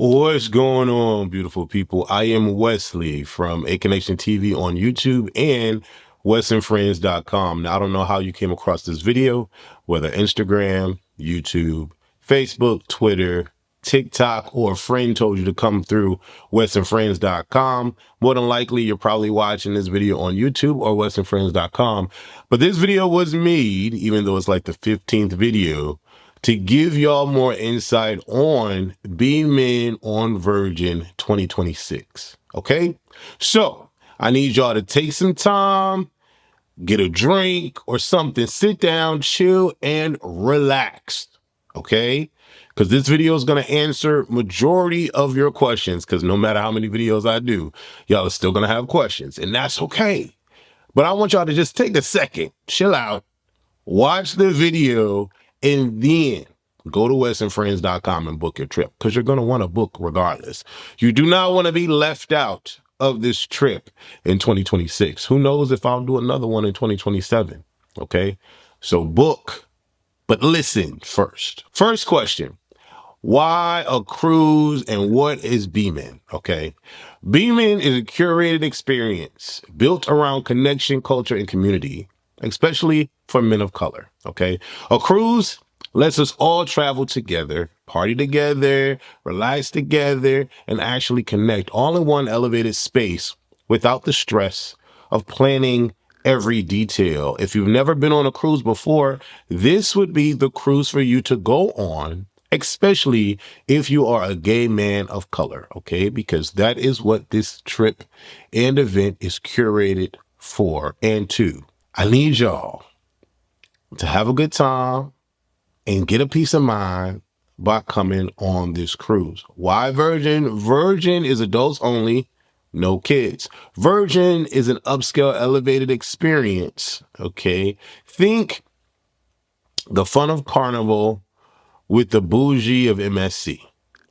What's going on, beautiful people? I am Wesley from A Connection TV on YouTube and WestonFriends.com. Now, I don't know how you came across this video, whether Instagram, YouTube, Facebook, Twitter, TikTok, or a friend told you to come through WestonFriends.com. More than likely, you're probably watching this video on YouTube or WestonFriends.com. But this video was made, even though it's like the 15th video, to give y'all more insight on BeMen on Virgin 2026. Okay? So I need y'all to take some time, get a drink or something, sit down, chill, and relax. Okay? Because this video is going to answer majority of your questions, because no matter how many videos I do, y'all are still going to have questions, and that's okay. But I want y'all to just take a second, chill out, watch the video, and then go to WestonFriends.com and book your trip, because you're going to want to book regardless. You do not want to be left out of this trip in 2026. Who knows if I'll do another one in 2027. Okay, so book, but listen first. First question: why a cruise and what is BeMen? Okay, BeMen is a curated experience built around connection, culture, and community, especially for men of color. Okay, a cruise lets us all travel together, party together, relax together, and actually connect all in one elevated space without the stress of planning every detail. If you've never been on a cruise before, this would be the cruise for you to go on, especially if you are a gay man of color, okay? Because that is what this trip and event is curated for and to. I need y'all to have a good time and get a peace of mind by coming on this cruise. Why Virgin? Virgin is adults only, no kids. Virgin is an upscale, elevated experience, okay? Think the fun of Carnival with the bougie of MSC,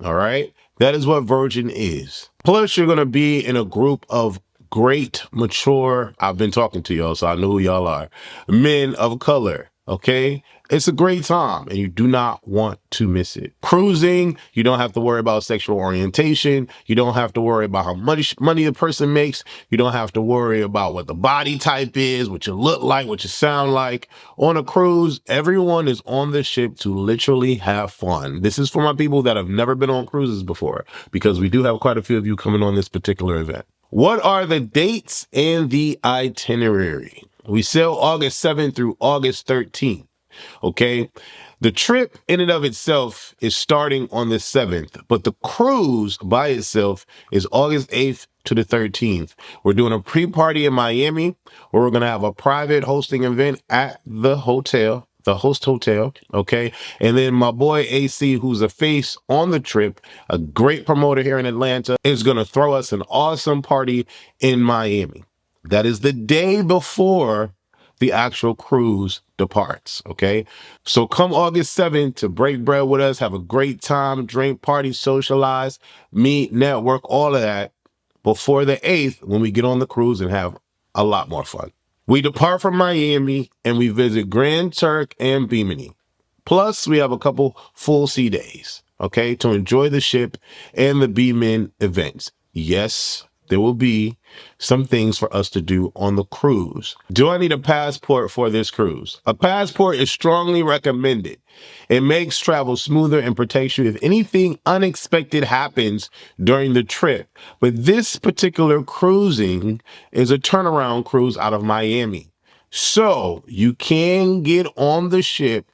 all right? That is what Virgin is. Plus, you're going to be in a group of great, mature, I've been talking to y'all, so I know who y'all are, men of color, okay? It's a great time, and you do not want to miss it. Cruising, you don't have to worry about sexual orientation. You don't have to worry about how much money the person makes. You don't have to worry about what the body type is, what you look like, what you sound like. On a cruise, everyone is on the ship to literally have fun. This is for my people that have never been on cruises before, because we do have quite a few of you coming on this particular event. What are the dates and the itinerary? We sail August 7th through August 13th. Okay, the trip in and of itself is starting on the 7th, but the cruise by itself is August 8th to the 13th. We're doing a pre-party in Miami, where we're going to have a private hosting event at the hotel, the host hotel, okay? And then my boy AC, who's a face on the trip, a great promoter here in Atlanta, is going to throw us an awesome party in Miami. That is the day before the actual cruise departs, okay? So come August 7th to break bread with us, have a great time, drink, party, socialize, meet, network, all of that before the 8th when we get on the cruise and have a lot more fun. We depart from Miami and we visit Grand Turk and Bmen. Plus, we have a couple full sea days, okay, to enjoy the ship and the BeMen events. Yes, there will be some things for us to do on the cruise. Do I need a passport for this cruise? A passport is strongly recommended. It makes travel smoother and protects you if anything unexpected happens during the trip. But this particular cruising is a turnaround cruise out of Miami. So you can get on the ship.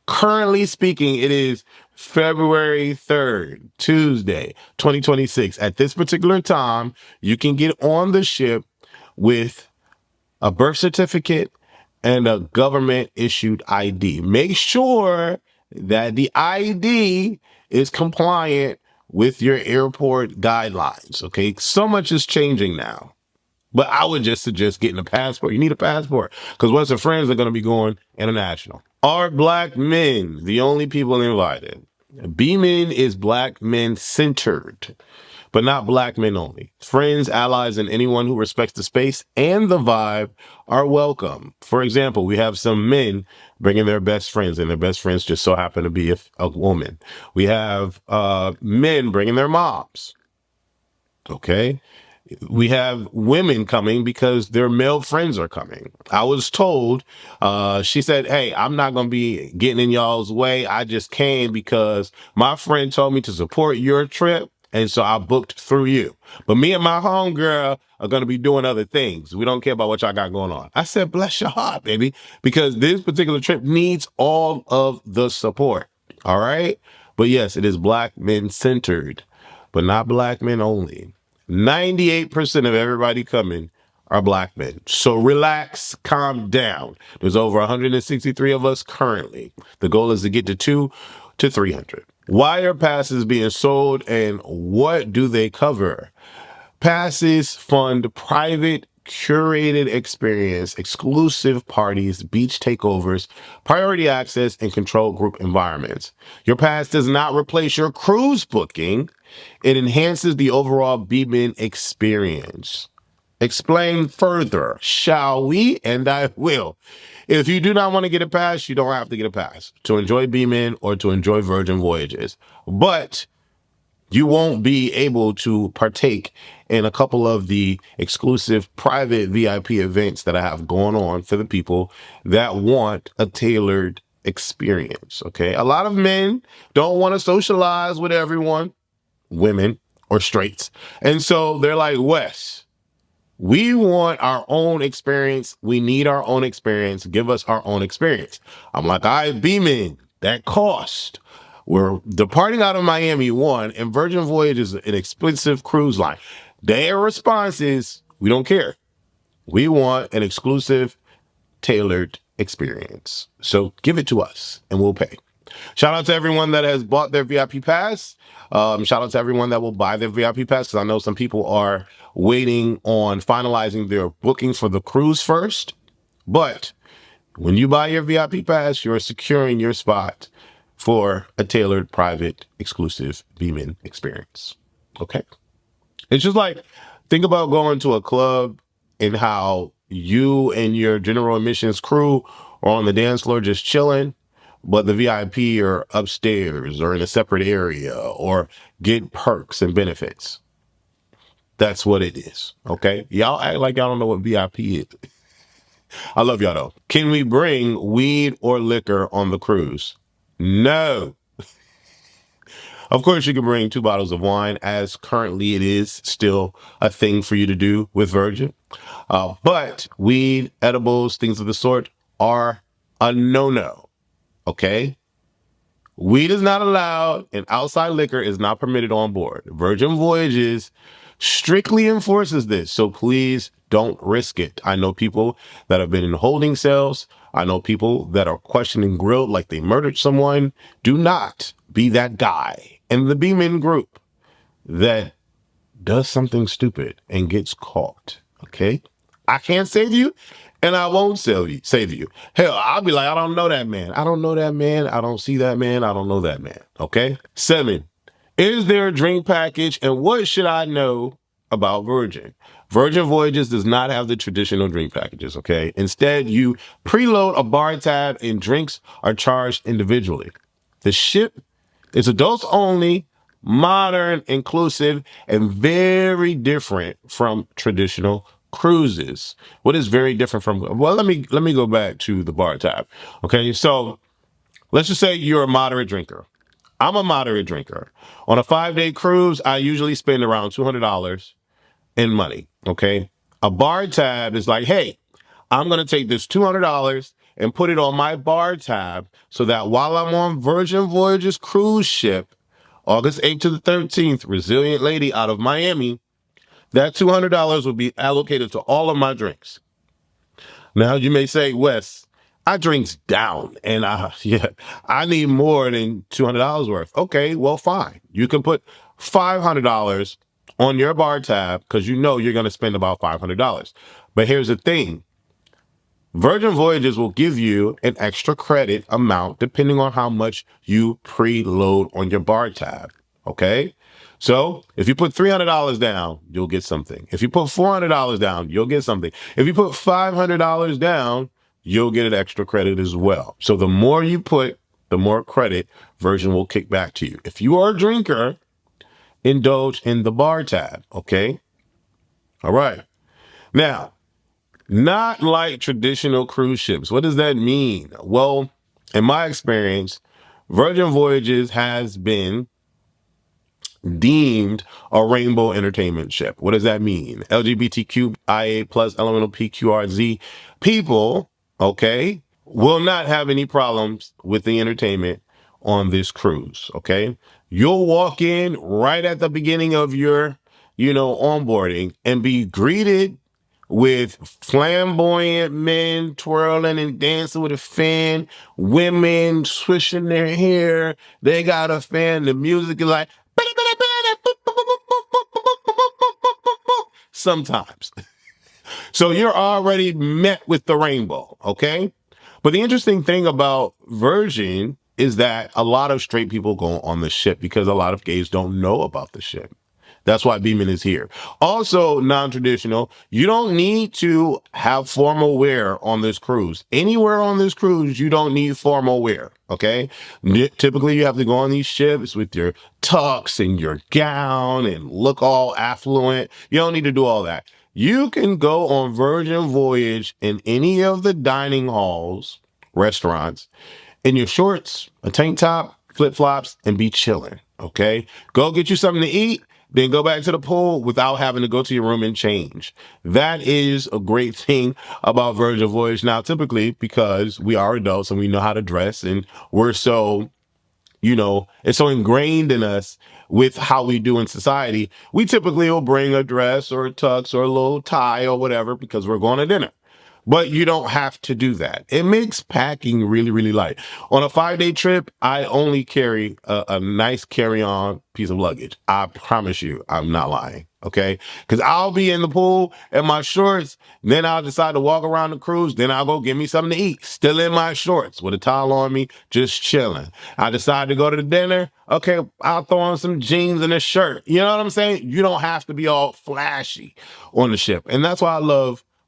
Currently speaking, it is February 3rd, Tuesday, 2026. At this particular time, you can get on the ship with a birth certificate and a government issued ID. Make sure that the ID is compliant with your airport guidelines, okay? So much is changing now. But I would just suggest getting a passport. You need a passport, because Western friends are going to be going international. Are Black men the only people invited? BeMen is Black men centered. but not black men only. Friends, allies, and anyone who respects the space and the vibe are welcome. For example, we have some men bringing their best friends, and their best friends just so happen to be a woman. We have men bringing their moms. Okay. We have women coming because their male friends are coming. I was told, she said, hey, I'm not going to be getting in y'all's way. I just came because my friend told me to support your trip. And so I booked through you. But me and my homegirl are going to be doing other things. We don't care about what y'all got going on. I said, bless your heart, baby, because this particular trip needs all of the support. All right. But yes, it is black men centered, but not black men only. 98% of everybody coming are black men. So relax, calm down. There's over 163 of us currently. The goal is to get to 2 to 300. Why are passes being sold and what do they cover? Passes fund private, curated experience, exclusive parties, beach takeovers, priority access, and controlled group environments. Your pass does not replace your cruise booking. It enhances the overall BeMen experience. Explain further, shall we? And I will. If you do not want to get a pass, you don't have to get a pass to enjoy BeMen or to enjoy Virgin Voyages. But you won't be able to partake in a couple of the exclusive private VIP events that I have going on for the people that want a tailored experience. Okay. A lot of men don't want to socialize with everyone, women or straights. And so they're like, Wes, we want our own experience. We need our own experience. Give us our own experience. I'm like, I BeMen, that cost. We're departing out of Miami, one, and Virgin Voyages is an expensive cruise line. Their response is, we don't care. We want an exclusive, tailored experience. So give it to us and we'll pay. Shout out to everyone that has bought their VIP pass. Shout out to everyone that will buy their VIP pass, because I know some people are waiting on finalizing their booking for the cruise first. But when you buy your VIP pass, you're securing your spot for a tailored, private, exclusive BeMen experience. Okay. It's just like, think about going to a club and how you and your general admissions crew are on the dance floor just chilling, but the VIP are upstairs or in a separate area or get perks and benefits. That's what it is. Okay. Y'all act like y'all don't know what VIP is. I love y'all though. Can we bring weed or liquor on the cruise? No. Of course, you can bring 2 bottles of wine, as currently it is still a thing for you to do with Virgin. But weed, edibles, things of the sort are a no-no. Okay? Weed is not allowed and outside liquor is not permitted on board. Virgin Voyages strictly enforces this, so please don't risk it. I know people that have been in holding cells. I know people that are questioning grilled like they murdered someone. Do not be that guy in the BeMen group that does something stupid and gets caught. Okay? I can't save you and I won't save you. Hell, I'll be like, I don't know that man. I don't know that man. I don't see that man. I don't know that man. Okay? 7, is there a drink package and what should I know about Virgin? Virgin Voyages does not have the traditional drink packages, okay? Instead, you preload a bar tab and drinks are charged individually. The ship is adults only, modern, inclusive, and very different from traditional cruises. What is very different from, well, let me go back to the bar tab. Okay, so let's just say you're a moderate drinker. I'm a moderate drinker. On a 5-day cruise, I usually spend around $200 in money. Okay. A bar tab is like, hey, I'm going to take this $200 and put it on my bar tab so that while I'm on Virgin Voyages cruise ship, August 8th to the 13th, Resilient Lady out of Miami, that $200 will be allocated to all of my drinks. Now you may say, Wes, I drinks down and I need more than $200 worth. Okay, well, fine. You can put $500 on your bar tab because you know you're going to spend about $500. But here's the thing. Virgin Voyages will give you an extra credit amount depending on how much you preload on your bar tab. Okay? So if you put $300 down, you'll get something. If you put $400 down, you'll get something. If you put $500 down, you'll get an extra credit as well. So the more you put, the more credit Virgin will kick back to you. If you are a drinker, indulge in the bar tab. Okay. All right. Now, not like traditional cruise ships. What does that mean? Well, in my experience, Virgin Voyages has been deemed a rainbow entertainment ship. What does that mean? LGBTQIA plus elemental PQRZ people, okay, will not have any problems with the entertainment on this cruise. Okay. You'll walk in right at the beginning of your, onboarding and be greeted with flamboyant men twirling and dancing with a fan, women swishing their hair. They got a fan. The music is like, sometimes. So you're already met with the rainbow, okay? But the interesting thing about Virgin is that a lot of straight people go on the ship because a lot of gays don't know about the ship. That's why BeMen is here. Also, non-traditional, you don't need to have formal wear on this cruise. Anywhere on this cruise, you don't need formal wear, okay? Typically, you have to go on these ships with your tux and your gown and look all affluent. You don't need to do all that. You can go on Virgin Voyage in any of the dining halls, restaurants, in your shorts, a tank top, flip-flops, and be chilling, okay? Go get you something to eat, then go back to the pool without having to go to your room and change. That is a great thing about Virgin Voyage. Now, typically, because we are adults and we know how to dress and we're so, it's so ingrained in us with how we do in society, we typically will bring a dress or a tux or a little tie or whatever because we're going to dinner. But you don't have to do that. It makes packing really, really light. On a 5-day trip, I only carry a nice carry-on piece of luggage. I promise you, I'm not lying. Okay. Because I'll be in the pool in my shorts. Then I'll decide to walk around the cruise. Then I'll go get me something to eat. Still in my shorts with a towel on me, just chilling. I decide to go to the dinner. Okay. I'll throw on some jeans and a shirt. You know what I'm saying? You don't have to be all flashy on the ship. And that's why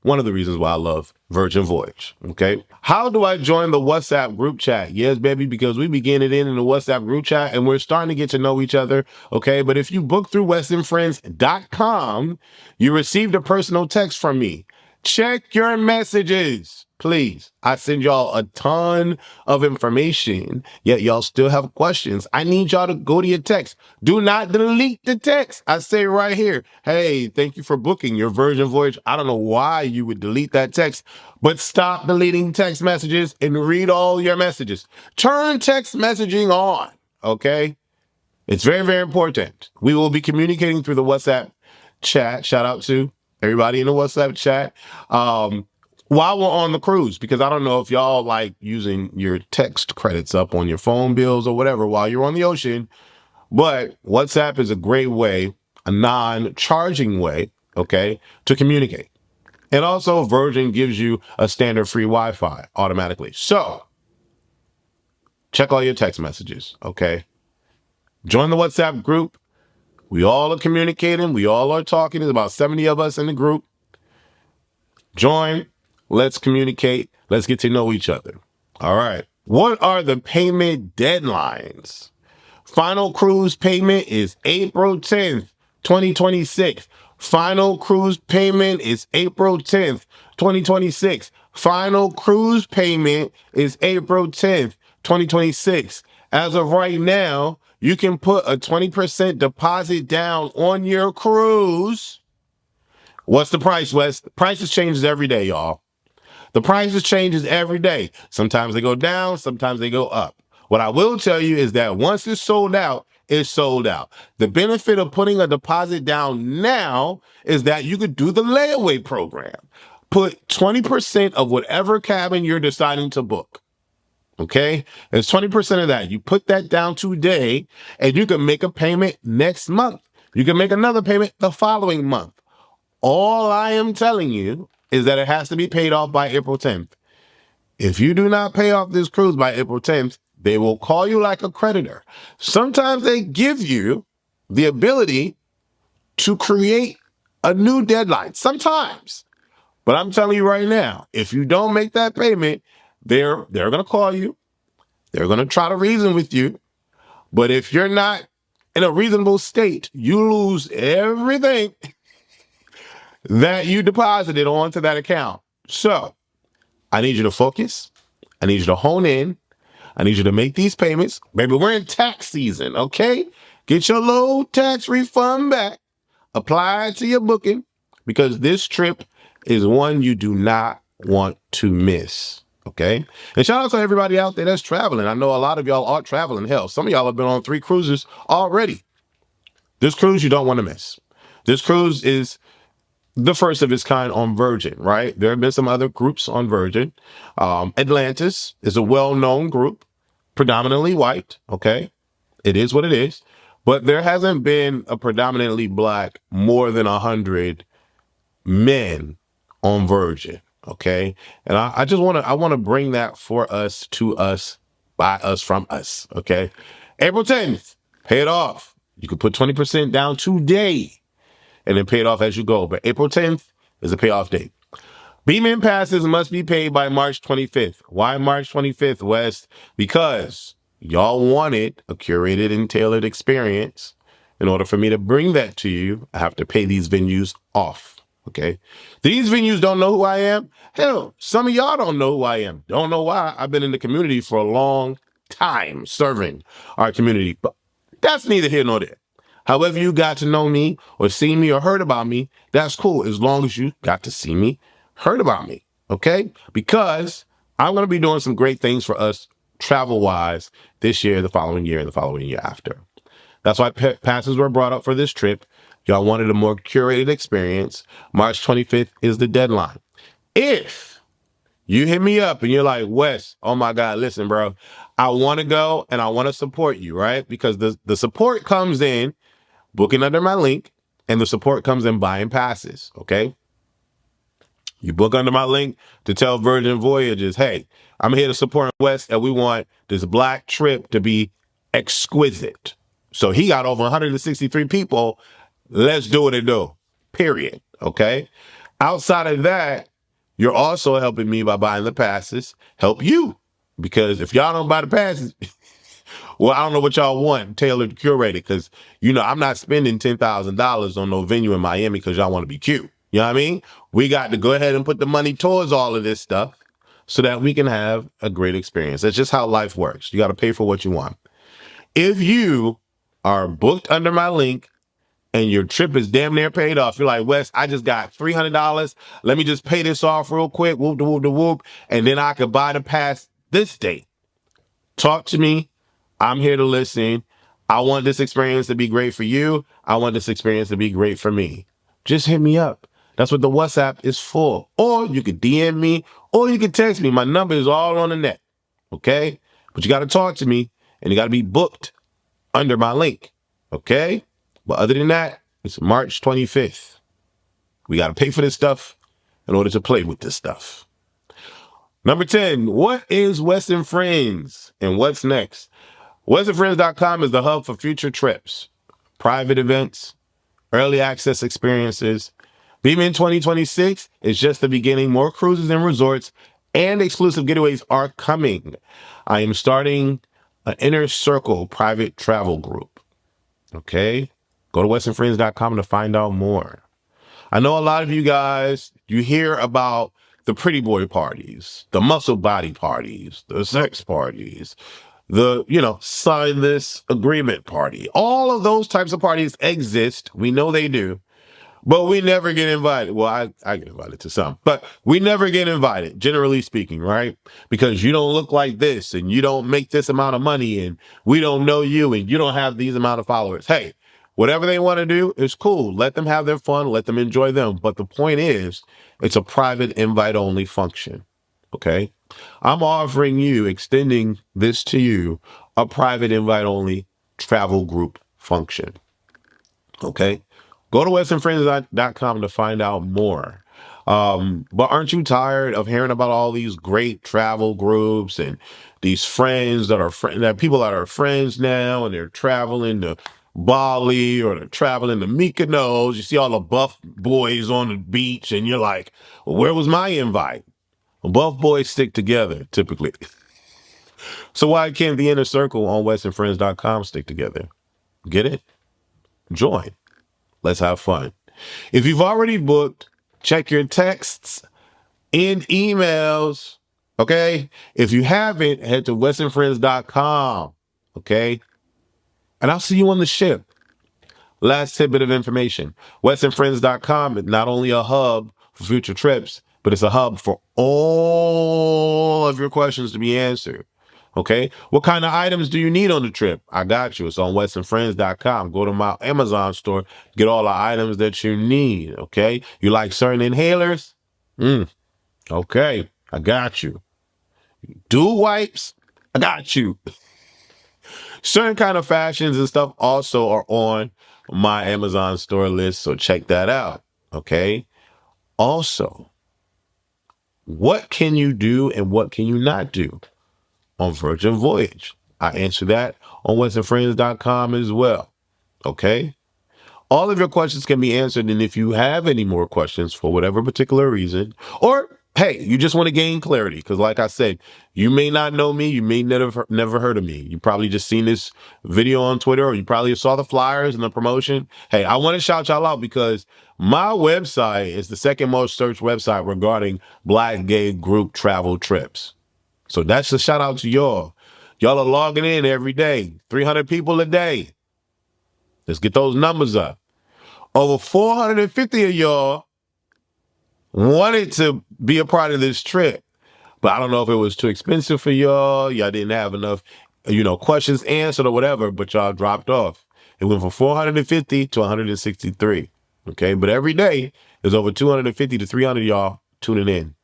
one of the reasons why I love Virgin Voyage. Okay. How do I join the WhatsApp group chat? Yes, baby, because we begin it in the WhatsApp group chat and we're starting to get to know each other. Okay. But if you book through westernfriends.com, you received a personal text from me. Check your messages, please. I send y'all a ton of information, yet y'all still have questions. I need y'all to go to your text. Do not delete the text. I say right here, hey, thank you for booking your Virgin Voyage. I don't know why you would delete that text, but stop deleting text messages and read all your messages. Turn text messaging on, okay? It's very, very important. We will be communicating through the WhatsApp chat. Shout out to everybody in the WhatsApp chat while we're on the cruise, because I don't know if y'all like using your text credits up on your phone bills or whatever while you're on the ocean, but WhatsApp is a great way, a non-charging way, okay, to communicate. And also Virgin gives you a standard free Wi-Fi automatically. So check all your text messages, okay? Join the WhatsApp group. We all are communicating. We all are talking. There's about 70 of us in the group. Join. Let's communicate. Let's get to know each other. All right. What are the payment deadlines? Final cruise payment is April 10th, 2026. Final cruise payment is April 10th, 2026. Final cruise payment is April 10th, 2026. As of right now, you can put a 20% deposit down on your cruise. What's the price, Wes? The prices changes every day, y'all. The prices changes every day. Sometimes they go down, sometimes they go up. What I will tell you is that once it's sold out, it's sold out. The benefit of putting a deposit down now is that you could do the layaway program. Put 20% of whatever cabin you're deciding to book. Okay? It's 20% of that. You put that down today and you can make a payment next month. You can make another payment the following month. All I am telling you is that it has to be paid off by April 10th. If you do not pay off this cruise by April 10th, they will call you like a creditor. Sometimes they give you the ability to create a new deadline sometimes. But I'm telling you right now, if you don't make that payment, they're going to call you. They're going to try to reason with you. But if you're not in a reasonable state, you lose everything that you deposited onto that account. So I need you to focus. I need you to hone in. I need you to make these payments. Baby, we're in tax season, okay? Get your low tax refund back. Apply it to your booking because this trip is one you do not want to miss, okay? And shout out to everybody out there that's traveling. I know a lot of y'all are traveling. Hell, some of y'all have been on 3 cruises already. This cruise you don't want to miss. This cruise is the first of its kind on Virgin, right? There have been some other groups on Virgin. Atlantis is a well-known group, predominantly white, okay? It is what it is. But there hasn't been a predominantly black more than 100 men on Virgin, okay? And I just want to bring that for us, to us, by us, from us, okay? April 10th, pay it off. You can put 20% down today and then pay it off as you go. But April 10th is the payoff date. BeMen passes must be paid by March 25th. Why March 25th, West? Because y'all wanted a curated and tailored experience. In order for me to bring that to you, I have to pay these venues off. Okay? These venues don't know who I am. Hell, some of y'all don't know who I am. Don't know why. I've been in the community for a long time serving our community. But that's neither here nor there. However you got to know me or see me or heard about me, that's cool. As long as you got to see me, heard about me, okay? Because I'm going to be doing some great things for us travel-wise this year, the following year, and the following year after. That's why passes were brought up for this trip. Y'all wanted a more curated experience. March 25th is the deadline. If you hit me up and you're like, Wes, oh my God, listen, bro, I want to go and I want to support you, right? Because the support comes in booking under my link, and the support comes in buying passes, okay? You book under my link to tell Virgin Voyages, hey, I'm here to support West, and we want this black trip to be exquisite. So he got over 163 people. Let's do what it do, period, okay? Outside of that, you're also helping me by buying the passes, help you. Because if y'all don't buy the passes, well, I don't know what y'all want, tailored, curated, because, you know, I'm not spending $10,000 on no venue in Miami because y'all want to be cute. You know what I mean? We got to go ahead and put the money towards all of this stuff so that we can have a great experience. That's just how life works. You got to pay for what you want. If you are booked under my link and your trip is damn near paid off, you're like, Wes, I just got $300. Let me just pay this off real quick, whoop, de whoop, de whoop, and then I could buy the pass this date. Talk to me. I'm here to listen. I want this experience to be great for you. I want this experience to be great for me. Just hit me up. That's what the WhatsApp is for. Or you could DM me, or you could text me. My number is all on the net. Okay? But you got to talk to me, and you got to be booked under my link. Okay? But other than that, it's March 25th. We got to pay for this stuff in order to play with this stuff. Number 10, what is Western Friends and what's next? WesternFriends.com is the hub for future trips, private events, early access experiences. BeMen 2026 is just the beginning. More cruises and resorts and exclusive getaways are coming. I am starting an inner circle private travel group. Okay? Go to WesternFriends.com to find out more. I know a lot of you guys, you hear about the pretty boy parties, the muscle body parties, the sex parties, the, sign this agreement party. All of those types of parties exist. We know they do, but we never get invited. Well, I get invited to some, but we never get invited, generally speaking, right? Because you don't look like this and you don't make this amount of money and we don't know you and you don't have these amount of followers. Hey, whatever they want to do is cool. Let them have their fun. Let them enjoy them. But the point is, it's a private invite only function. Okay? I'm offering you, extending this to you, a private invite only travel group function. Okay? Go to westernfriends.com to find out more. But aren't you tired of hearing about all these great travel groups and these friends that are people that are friends now and they're traveling to Bali or they're traveling to Mykonos. You see all the buff boys on the beach and you're like, well, where was my invite? Well, buff boys stick together typically. So why can't the inner circle on westernfriends.com stick together? Get it? Join. Let's have fun. If you've already booked, check your texts and emails. Okay. If you haven't, head to westernfriends.com. Okay. And I'll see you on the ship. Last tidbit of information. westernfriends.com is not only a hub for future trips, but it's a hub for all of your questions to be answered. Okay. What kind of items do you need on the trip? I got you. It's on westernfriends.com. Go to my Amazon store, get all the items that you need. Okay. You like certain inhalers? Okay. I got you. Dual wipes? I got you. Certain kind of fashions and stuff also are on my Amazon store list. So check that out. Okay. Also, what can you do and what can you not do on Virgin Voyage? I answer that on westernfriends.com as well. Okay. All of your questions can be answered. And if you have any more questions for whatever particular reason, or hey, you just want to gain clarity, because like I said, you may not know me. You may never heard of me. You probably just seen this video on Twitter, or you probably saw the flyers and the promotion. Hey, I want to shout y'all out because my website is the second most searched website regarding Black gay group travel trips. So that's a shout out to y'all. Y'all are logging in every day, 300 people a day. Let's get those numbers up. Over 450 of y'all wanted to be a part of this trip, but I don't know if it was too expensive for y'all. Y'all didn't have enough, questions answered or whatever, but y'all dropped off. It went from 450 to 163. Okay. But every day there's over 250 to 300 y'all tuning in.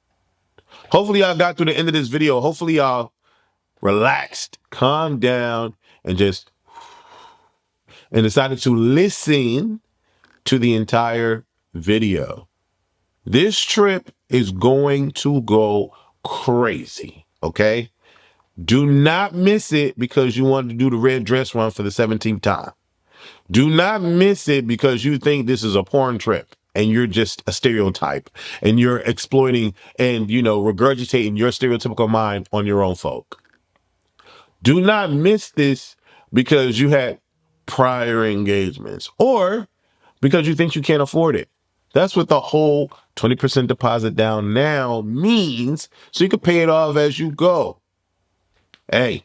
Hopefully y'all got through the end of this video. Hopefully y'all relaxed, calmed down, and decided to listen to the entire video. This trip is going to go crazy, okay? Do not miss it because you want to do the red dress run for the 17th time. Do not miss it because you think this is a porn trip and you're just a stereotype and you're exploiting and, regurgitating your stereotypical mind on your own folk. Do not miss this because you had prior engagements or because you think you can't afford it. That's what the whole 20% deposit down now means, so you can pay it off as you go. Hey,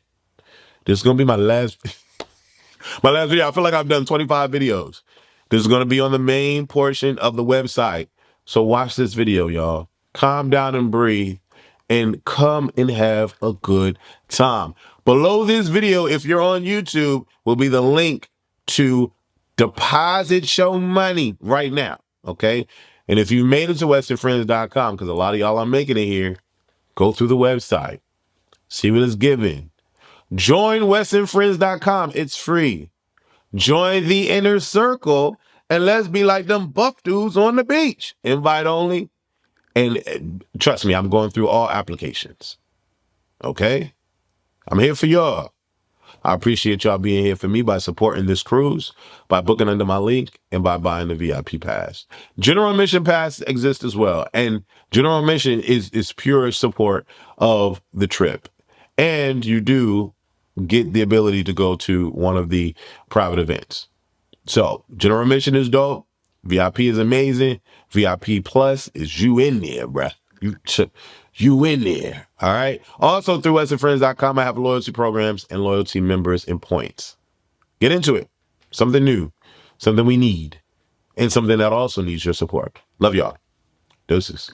this is going to be my last video. I feel like I've done 25 videos. This is going to be on the main portion of the website. So watch this video, y'all. Calm down and breathe and come and have a good time. Below this video, if you're on YouTube, will be the link to deposit show money right now. Okay. And if you made it to westernfriends.com, because a lot of y'all are making it here, go through the website, see what it's giving. Join westernfriends.com. It's free. Join the inner circle and let's be like them buff dudes on the beach. Invite only. And trust me, I'm going through all applications. Okay. I'm here for y'all. I appreciate y'all being here for me by supporting this cruise, by booking under my link, and by buying the VIP pass. General admission pass exists as well. And general admission is pure support of the trip. And you do get the ability to go to one of the private events. So general admission is dope. VIP is amazing. VIP plus is you in there, bruh. You in there. All right. Also through westernfriends.com, I have loyalty programs and loyalty members and points. Get into it. Something new, something we need, and something that also needs your support. Love y'all. Deuces.